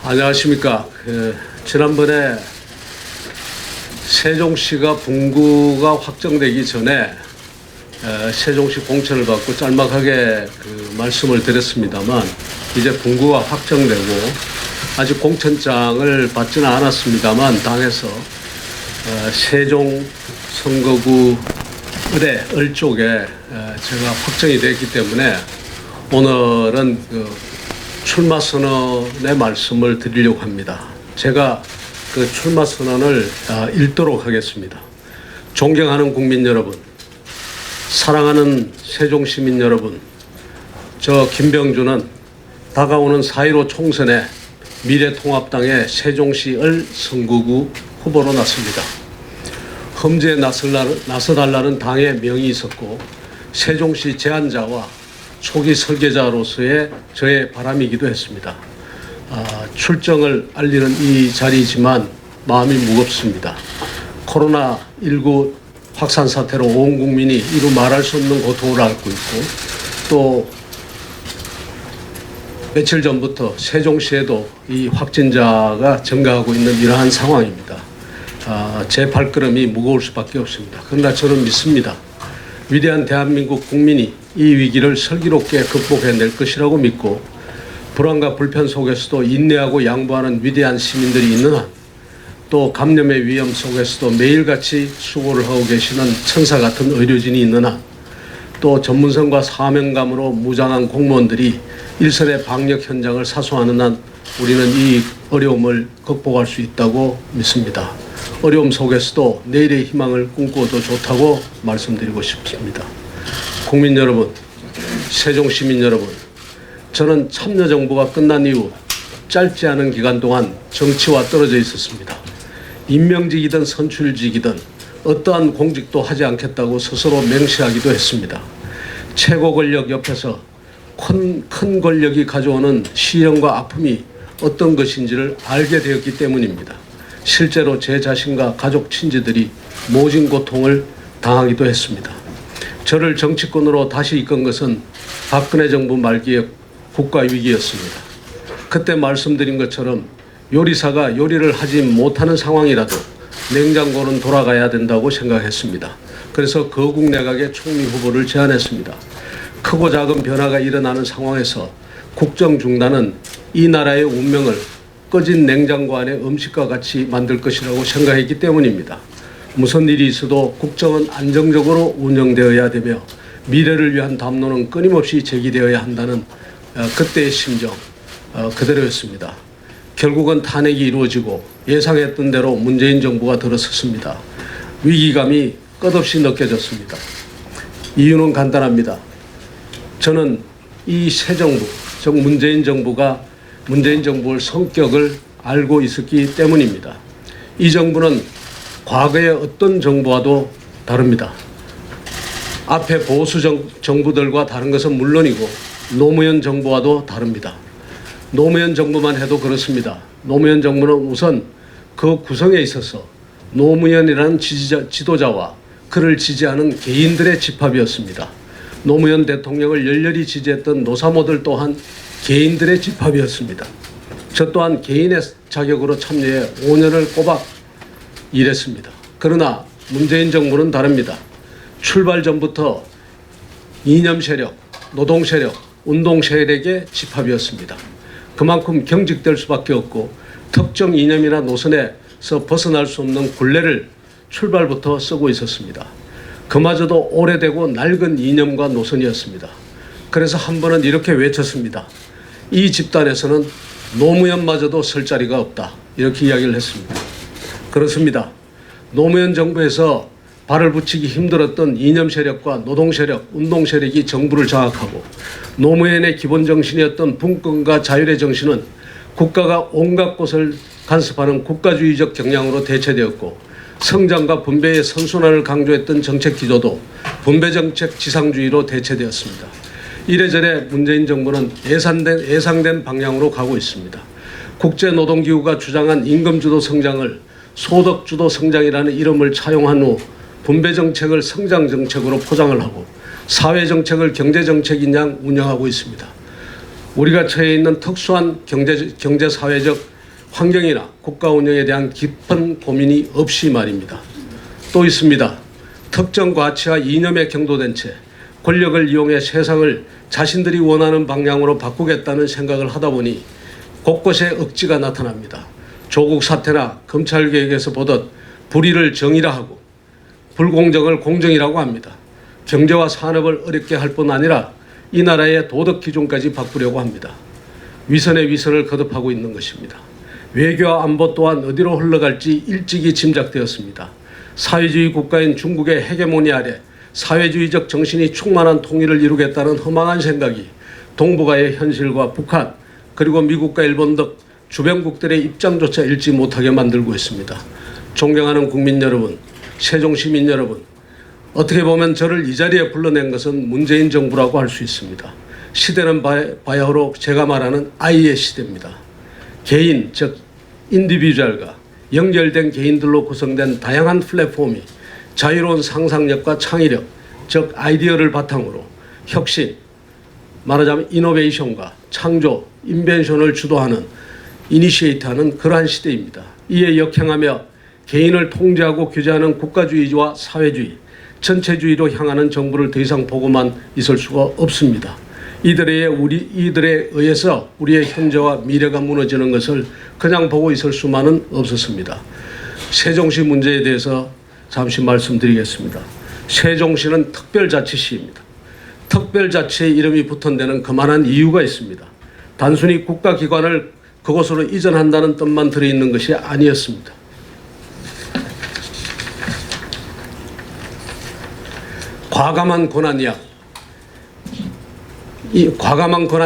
안녕하십니까. 지난번에 세종시가 분구가 확정되기 전에 세종시 공천을 받고 짤막하게 말씀을 드렸습니다만, 이제 분구가 확정되고 아직 공천장을 받지는 않았습니다만 당에서 세종 선거구 을 쪽에 제가 확정이 됐기 때문에 오늘은 출마 선언의 말씀을 드리려고 합니다. 제가 그 출마 선언을 읽도록 하겠습니다. 존경하는 국민 여러분, 사랑하는 세종 시민 여러분, 저 김병주는 다가오는 4.15 총선에 미래통합당의 세종시을 선거구 후보로 나섭니다. 험지에 나서달라는 당의 명이 있었고 세종시 제안자와 초기 설계자로서의 저의 바람이기도 했습니다. 출정을 알리는 이 자리이지만 마음이 무겁습니다. 코로나19 확산 사태로 온 국민이 이루 말할 수 없는 고통을 앓고 있고, 또 며칠 전부터 세종시에도 이 확진자가 증가하고 있는 이러한 상황입니다. 제 발걸음이 무거울 수밖에 없습니다. 그러나 저는 믿습니다. 위대한 대한민국 국민이 이 위기를 슬기롭게 극복해낼 것이라고 믿고, 불안과 불편 속에서도 인내하고 양보하는 위대한 시민들이 있는 한, 또 감염의 위험 속에서도 매일같이 수고를 하고 계시는 천사 같은 의료진이 있는 한, 또 전문성과 사명감으로 무장한 공무원들이 일선의 방역 현장을 사수하는 한 우리는 이 어려움을 극복할 수 있다고 믿습니다. 어려움 속에서도 내일의 희망을 꿈꿔도 좋다고 말씀드리고 싶습니다. 국민 여러분, 세종시민 여러분, 저는 참여정부가 끝난 이후 짧지 않은 기간 동안 정치와 떨어져 있었습니다. 임명직이든 선출직이든 어떠한 공직도 하지 않겠다고 스스로 맹세하기도 했습니다. 최고 권력 옆에서 큰 권력이 가져오는 시련과 아픔이 어떤 것인지를 알게 되었기 때문입니다. 실제로 제 자신과 가족 친지들이 모진 고통을 당하기도 했습니다. 저를 정치권으로 다시 이끈 것은 박근혜 정부 말기의 국가 위기였습니다. 그때 말씀드린 것처럼 요리사가 요리를 하지 못하는 상황이라도 냉장고는 돌아가야 된다고 생각했습니다. 그래서 거국 내각의 총리 후보를 제안했습니다. 크고 작은 변화가 일어나는 상황에서 국정 중단은 이 나라의 운명을 꺼진 냉장고 안에 음식과 같이 만들 것이라고 생각했기 때문입니다. 무슨 일이 있어도 국정은 안정적으로 운영되어야 되며 미래를 위한 담론은 끊임없이 제기되어야 한다는 그때의 심정 그대로였습니다. 결국은 탄핵이 이루어지고 예상했던 대로 문재인 정부가 들어섰습니다. 위기감이 끝없이 느껴졌습니다. 이유는 간단합니다. 저는 이 새 정부, 즉 문재인 정부의 성격을 알고 있었기 때문입니다. 이 정부는 과거의 어떤 정부와도 다릅니다. 앞에 보수 정부들과 다른 것은 물론이고 노무현 정부와도 다릅니다. 노무현 정부만 해도 그렇습니다. 노무현 정부는 우선 그 구성에 있어서 노무현이라는 지도자와 그를 지지하는 개인들의 집합이었습니다. 노무현 대통령을 열렬히 지지했던 노사모들 또한 개인들의 집합이었습니다. 저 또한 개인의 자격으로 참여해 5년을 꼬박 일했습니다. 그러나 문재인 정부는 다릅니다. 출발 전부터 이념 세력, 노동 세력, 운동 세력의 집합이었습니다. 그만큼 경직될 수밖에 없고 특정 이념이나 노선에서 벗어날 수 없는 굴레를 출발부터 쓰고 있었습니다. 그마저도 오래되고 낡은 이념과 노선이었습니다. 그래서 한 번은 이렇게 외쳤습니다. 이 집단에서는 노무현마저도 설 자리가 없다. 이렇게 이야기를 했습니다. 그렇습니다. 노무현 정부에서 발을 붙이기 힘들었던 이념 세력과 노동 세력, 운동 세력이 정부를 장악하고 노무현의 기본 정신이었던 분권과 자율의 정신은 국가가 온갖 곳을 간섭하는 국가주의적 경향으로 대체되었고, 성장과 분배의 선순환을 강조했던 정책 기조도 분배정책 지상주의로 대체되었습니다. 이래저래 문재인 정부는 예상된 방향으로 가고 있습니다. 국제노동기구가 주장한 임금주도 성장을 소득주도 성장이라는 이름을 차용한 후 분배정책을 성장정책으로 포장을 하고 사회정책을 경제정책인 양 운영하고 있습니다. 우리가 처해 있는 특수한 경제사회적 환경이나 국가 운영에 대한 깊은 고민이 없이 말입니다. 또 있습니다. 특정 가치와 이념에 경도된 채 권력을 이용해 세상을 자신들이 원하는 방향으로 바꾸겠다는 생각을 하다 보니 곳곳에 억지가 나타납니다. 조국 사태나 검찰개혁에서 보듯 불의를 정의라 하고 불공정을 공정이라고 합니다. 경제와 산업을 어렵게 할 뿐 아니라 이 나라의 도덕 기준까지 바꾸려고 합니다. 위선에 위선을 거듭하고 있는 것입니다. 외교와 안보 또한 어디로 흘러갈지 일찍이 짐작되었습니다. 사회주의 국가인 중국의 헤게모니 아래 사회주의적 정신이 충만한 통일을 이루겠다는 허망한 생각이 동북아의 현실과 북한 그리고 미국과 일본 등 주변국들의 입장조차 읽지 못하게 만들고 있습니다. 존경하는 국민 여러분, 세종시민 여러분, 어떻게 보면 저를 이 자리에 불러낸 것은 문재인 정부라고 할 수 있습니다. 시대는 바야흐로 제가 말하는 아이의 시대입니다. 개인, 즉 인디비주얼과 연결된 개인들로 구성된 다양한 플랫폼이 자유로운 상상력과 창의력, 즉 아이디어를 바탕으로 혁신, 말하자면 이노베이션과 창조, 인벤션을 주도하는 이니시에이트하는 그러한 시대입니다. 이에 역행하며 개인을 통제하고 규제하는 국가주의와 사회주의, 전체주의로 향하는 정부를 더 이상 보고만 있을 수가 없습니다. 이들에 의해서 우리의 현재와 미래가 무너지는 것을 그냥 보고 있을 수만은 없었습니다. 세종시 문제에 대해서 잠시 말씀드리겠습니다. 세종시는 특별자치시입니다. 특별자치의 이름이 붙은 데는 그만한 이유가 있습니다. 단순히 국가기관을 그곳으로 이전한다는 뜻만 들어있는 것이 아니었습니다. 과감한 권한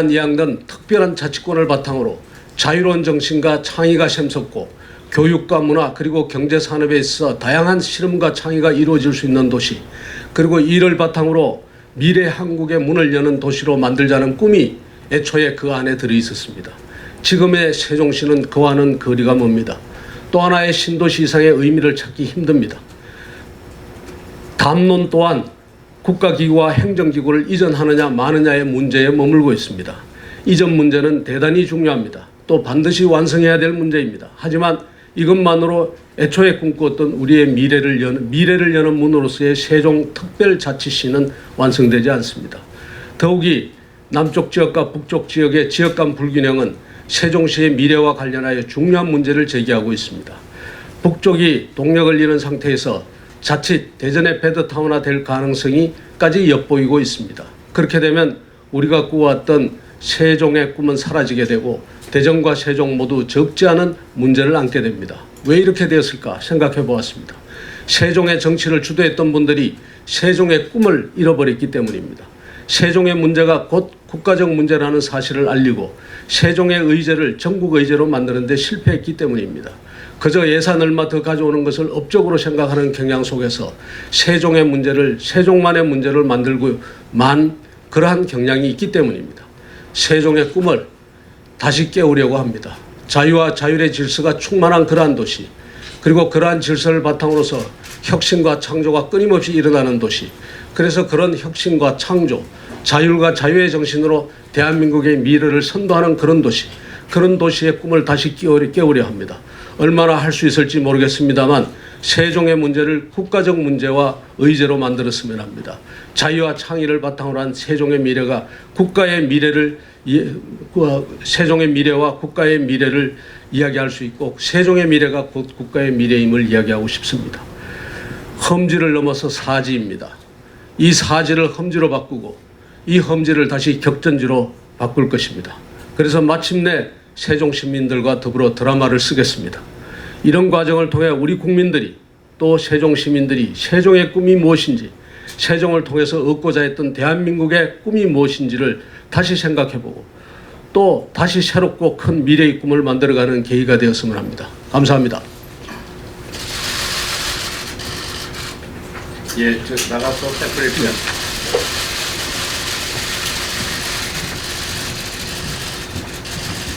이양된 특별한 자치권을 바탕으로 자유로운 정신과 창의가 샘솟고 교육과 문화 그리고 경제 산업에 있어 다양한 실험과 창의가 이루어질 수 있는 도시, 그리고 이를 바탕으로 미래 한국의 문을 여는 도시로 만들자는 꿈이 애초에 그 안에 들어 있었습니다. 지금의 세종시는 그와는 거리가 멉니다. 또 하나의 신도시 이상의 의미를 찾기 힘듭니다. 담론 또한 국가기구와 행정기구를 이전하느냐 마느냐의 문제에 머물고 있습니다. 이전 문제는 대단히 중요합니다. 또 반드시 완성해야 될 문제입니다. 하지만 이것만으로 애초에 꿈꾸었던 우리의 미래를 여는 문으로서의 세종특별자치시는 완성되지 않습니다. 더욱이 남쪽 지역과 북쪽 지역의 지역 간 불균형은 세종시의 미래와 관련하여 중요한 문제를 제기하고 있습니다. 북쪽이 동력을 잃은 상태에서 자칫 대전의 베드타운화 될 가능성이까지 엿보이고 있습니다. 그렇게 되면 우리가 꾸어왔던 세종의 꿈은 사라지게 되고 대전과 세종 모두 적지 않은 문제를 안게 됩니다. 왜 이렇게 되었을까 생각해 보았습니다. 세종의 정치를 주도했던 분들이 세종의 꿈을 잃어버렸기 때문입니다. 세종의 문제가 곧 국가적 문제라는 사실을 알리고 세종의 의제를 전국 의제로 만드는 데 실패했기 때문입니다. 그저 예산 얼마 더 가져오는 것을 업적으로 생각하는 경향 속에서 세종의 문제를 세종만의 문제를 만들고만 그러한 경향이 있기 때문입니다. 세종의 꿈을 다시 깨우려고 합니다. 자유와 자율의 질서가 충만한 그러한 도시, 그리고 그러한 질서를 바탕으로서 혁신과 창조가 끊임없이 일어나는 도시, 그래서 그런 혁신과 창조, 자율과 자유의 정신으로 대한민국의 미래를 선도하는 그런 도시, 그런 도시의 꿈을 다시 깨우려 합니다. 얼마나 할 수 있을지 모르겠습니다만 세종의 문제를 국가적 문제와 의제로 만들었으면 합니다. 자유와 창의를 바탕으로 한 세종의 미래가 세종의 미래와 국가의 미래를 이야기할 수 있고 세종의 미래가 곧 국가의 미래임을 이야기하고 싶습니다. 험지를 넘어서 사지입니다. 이 사지를 험지로 바꾸고 이 험지를 다시 격전지로 바꿀 것입니다. 그래서 마침내 세종 시민들과 더불어 드라마를 쓰겠습니다. 이런 과정을 통해 우리 국민들이 또 세종 시민들이 세종의 꿈이 무엇인지, 세종을 통해서 얻고자 했던 대한민국의 꿈이 무엇인지를 다시 생각해보고 또 다시 새롭고 큰 미래의 꿈을 만들어가는 계기가 되었으면 합니다. 감사합니다. 예, 나가서 세프레이션.